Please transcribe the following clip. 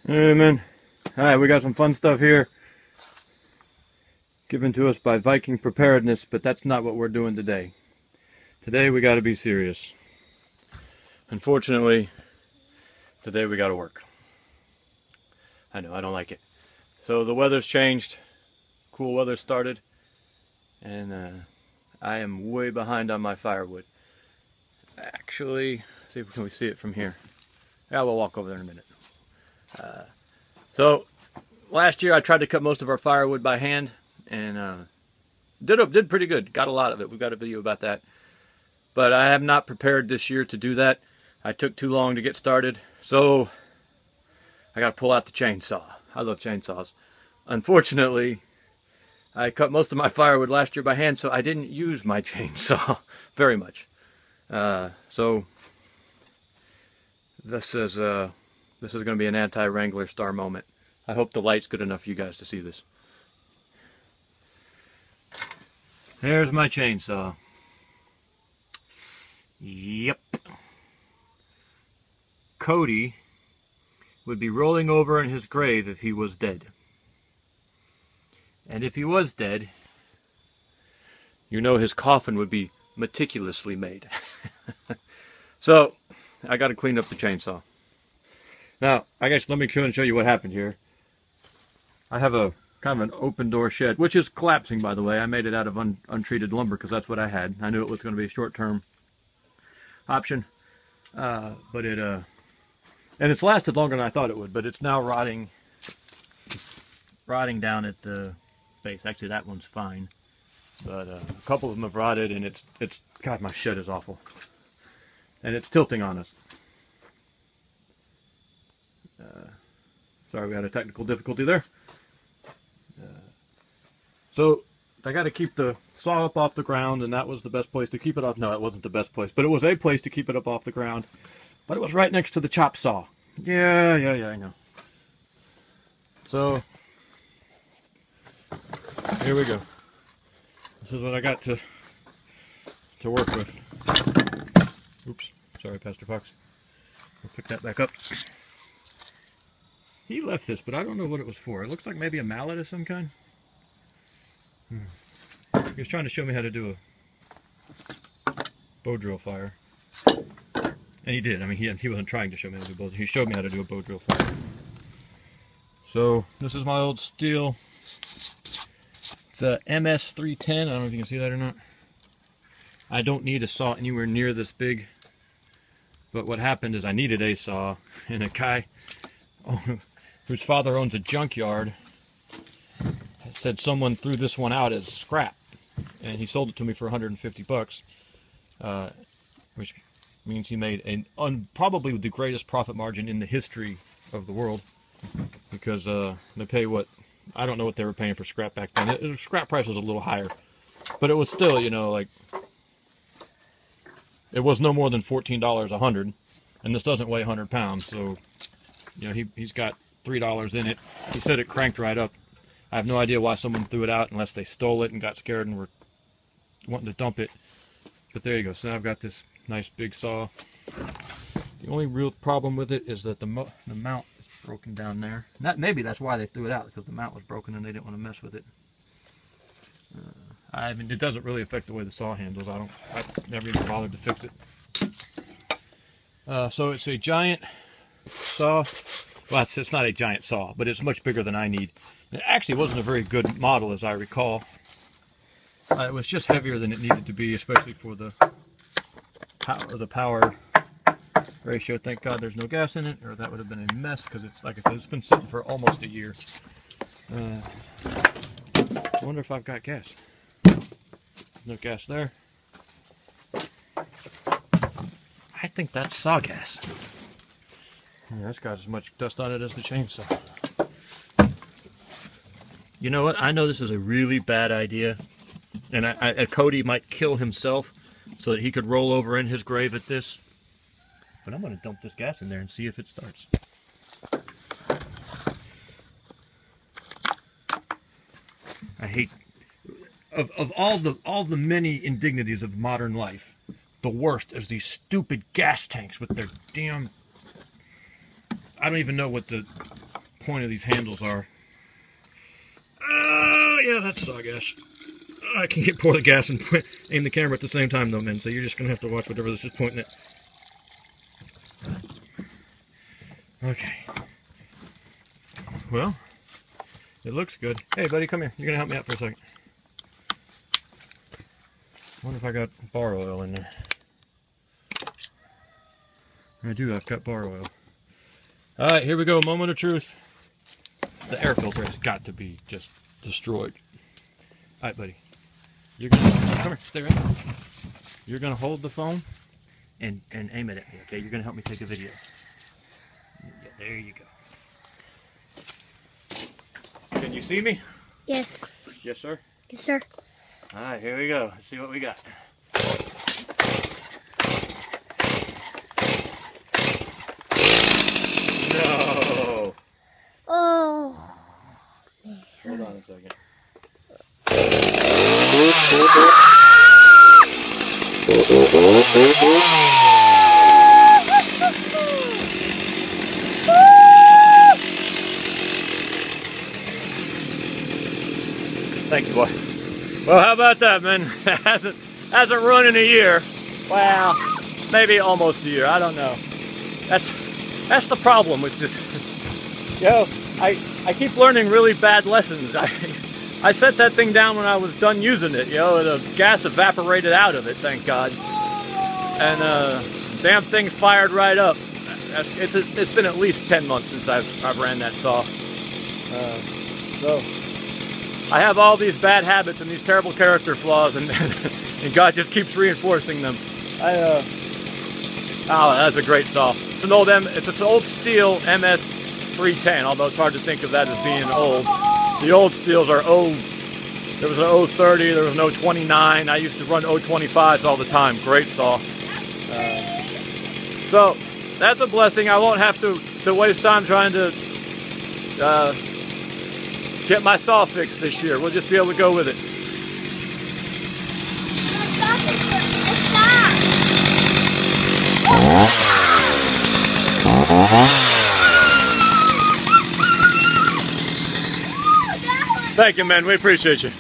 Amen. Alright, we got some fun stuff here given to us by Viking Preparedness, but that's not what we're doing today. Today we got to be serious. Unfortunately, today we got to work. I know, I don't like it. So the weather's changed, cool weather started, and I am way behind on my firewood. Actually, see if we see it from here. Yeah, we'll walk over there in a minute. So last year I tried to cut most of our firewood by hand, and did pretty good. Got a lot of it. We've got a video about that. But I have not prepared this year to do that. I took too long to get started, so I got to pull out the chainsaw. I love chainsaws. Unfortunately, I cut most of my firewood last year by hand, so I didn't use my chainsaw very much. So this is going to be an anti-Wranglerstar moment. I hope the light's good enough for you guys to see this. There's my chainsaw. Yep. Cody would be rolling over in his grave if he was dead. And if he was dead, you know his coffin would be meticulously made. So, I got to clean up the chainsaw. Now, I guess let me show you what happened here. I have a kind of an open door shed, which is collapsing, by the way. I made it out of untreated lumber because that's what I had. I knew it was going to be a short-term option, but and it's lasted longer than I thought it would. But it's now rotting down at the base. Actually, that one's fine, but a couple of them have rotted, and it's God, my shed is awful, and it's tilting on us. Sorry, we had a technical difficulty there. So I got to keep the saw up off the ground, and that was the best place to keep it off. No, it wasn't the best place, but it was a place to keep it up off the ground. But it was right next to the chop saw. Yeah, I know. So here we go. This is what I got to work with. Oops, sorry, Pastor Fox. We'll pick that back up. He left this, but I don't know what it was for. It looks like maybe a mallet of some kind. He was trying to show me how to do a bow drill fire. And he did. I mean, he wasn't trying to show me how to do bow. He showed me how to do a bow drill fire. So, this is my old steel. It's a MS310. I don't know if you can see that or not. I don't need a saw anywhere near this big. But what happened is I needed a saw, and a guy whose father owns a junkyard said someone threw this one out as scrap, and he sold it to me for 150 bucks, which means he made probably the greatest profit margin in the history of the world, because they pay what, I don't know what they were paying for scrap back then. The scrap price was a little higher, but it was still, you know, like, it was no more than $14 a hundred, and this doesn't weigh 100 pounds, so, you know, he's got $3 in it. He said it cranked right up. I have no idea why someone threw it out unless they stole it and got scared and were wanting to dump it. But there you go. So now I've got this nice big saw. The only real problem with it is that the mount is broken down there. Maybe that's why they threw it out, because the mount was broken and they didn't want to mess with it. I mean, it doesn't really affect the way the saw handles. I've never even bothered to fix it. So it's a giant saw. Well, it's not a giant saw, but it's much bigger than I need. It actually wasn't a very good model, as I recall. It was just heavier than it needed to be, especially for the power ratio. Thank God there's no gas in it, or that would have been a mess, because it's, like I said, it's been sitting for almost a year. I wonder if I've got gas. No gas there. I think that's saw gas. Yeah, that's got as much dust on it as the chainsaw. You know what? I know this is a really bad idea, and Cody might kill himself so that he could roll over in his grave at this. But I'm going to dump this gas in there and see if it starts. I hate of all the many indignities of modern life, the worst is these stupid gas tanks with their damn, I don't even know what the point of these handles are. Oh, yeah, that's saw gas. I can pour the gas and aim the camera at the same time, though, man. So you're just going to have to watch whatever this is pointing at. Okay. Well, it looks good. Hey, buddy, come here. You're going to help me out for a second. I wonder if I got bar oil in there. I do. I've got bar oil. All right, here we go. Moment of truth. The air filter has got to be just destroyed. All right, buddy. You're gonna come here. Stay right there. You're gonna hold the phone and aim it at me. Okay. You're gonna help me take a video. Yeah, there you go. Can you see me? Yes. Yes, sir. Yes, sir. All right, here we go. Let's see what we got. No. Oh. Hold on a second. Thank you, boy. Well, how about that, man? hasn't run in a year. Well, maybe almost a year. I don't know. That's the problem with this. Yo, I keep learning really bad lessons. I set that thing down when I was done using it. You know, the gas evaporated out of it. Thank God. And damn thing's fired right up. It's been at least 10 months since I've ran that saw. So I have all these bad habits and these terrible character flaws, and God just keeps reinforcing them. Oh, that's a great saw. It's an old steel MS 310, although it's hard to think of that as being old. The old steels are there was an 030, there was an 029. I used to run 025s all the time. Great saw. So that's a blessing. I won't have to waste time trying to get my saw fixed this year. We'll just be able to go with it. Thank you, man. We appreciate you.